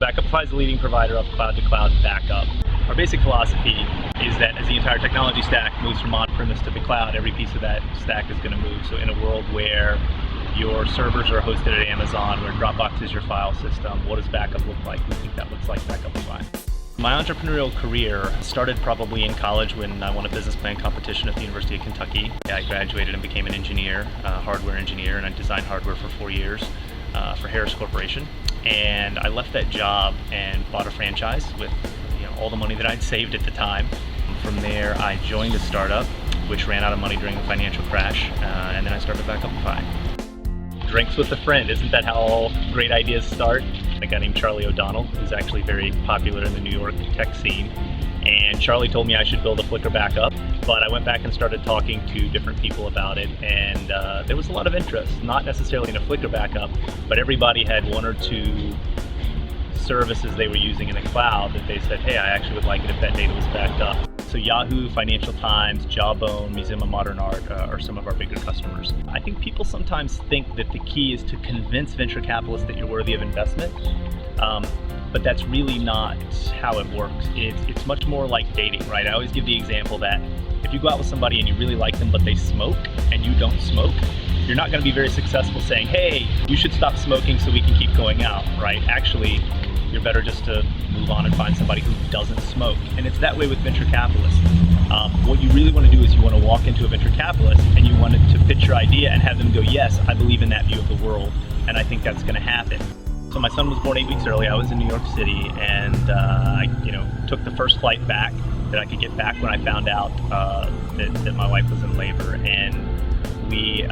Backupify is the leading provider of cloud-to-cloud backup. Our basic philosophy is that as the entire technology stack moves from on-premise to the cloud, every piece of that stack is going to move. So in a world where your servers are hosted at Amazon, where Dropbox is your file system, what does backup look like? We think that looks like Backupify. My entrepreneurial career started probably in college when I won a business plan competition at the University of Kentucky. I graduated and became an engineer, hardware engineer, and I designed hardware for 4 years for Harris Corporation. And I left that job and bought a franchise with all the money that I'd saved at the time. From there, I joined a startup which ran out of money during the financial crash, and then I started Backupify. Drinks with a friend, isn't that how all great ideas start? A guy named Charlie O'Donnell, who's actually very popular in the New York tech scene. And Charlie told me I should build a Flickr backup, but I went back and started talking to different people about it, and there was a lot of interest, not necessarily in a Flickr backup, but everybody had one or two services they were using in the cloud that they said, hey, I actually would like it if that data was backed up. So Yahoo, Financial Times, Jawbone, Museum of Modern Art are some of our bigger customers. I think people sometimes think that the key is to convince venture capitalists that you're worthy of investment. But that's really not how it works. It's much more like dating, right? I always give the example that if you go out with somebody and you really like them, but they smoke and you don't smoke, you're not going to be very successful saying, hey, you should stop smoking so we can keep going out, right? Actually, you're better just to move on and find somebody who doesn't smoke. And it's that way with venture capitalists. What you really want to do is you want to walk into a venture capitalist and you want to pitch your idea and have them go, yes, I believe in that view of the world, and I think that's going to happen. So my son was born 8 weeks early. I was in New York City, and I took the first flight back that I could get back when I found out that my wife was in labor. And we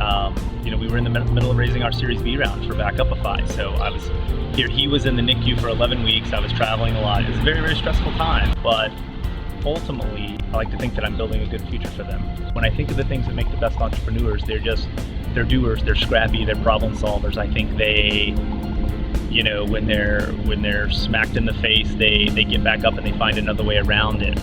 were in the middle of raising our Series B round for Backupify. So I was here. He was in the NICU for 11 weeks. I was traveling a lot. It was a very, very stressful time. But ultimately, I like to think that I'm building a good future for them. When I think of the things that make the best entrepreneurs, they're doers, they're scrappy, they're problem solvers. I think they, when they're smacked in the face, they get back up and they find another way around it.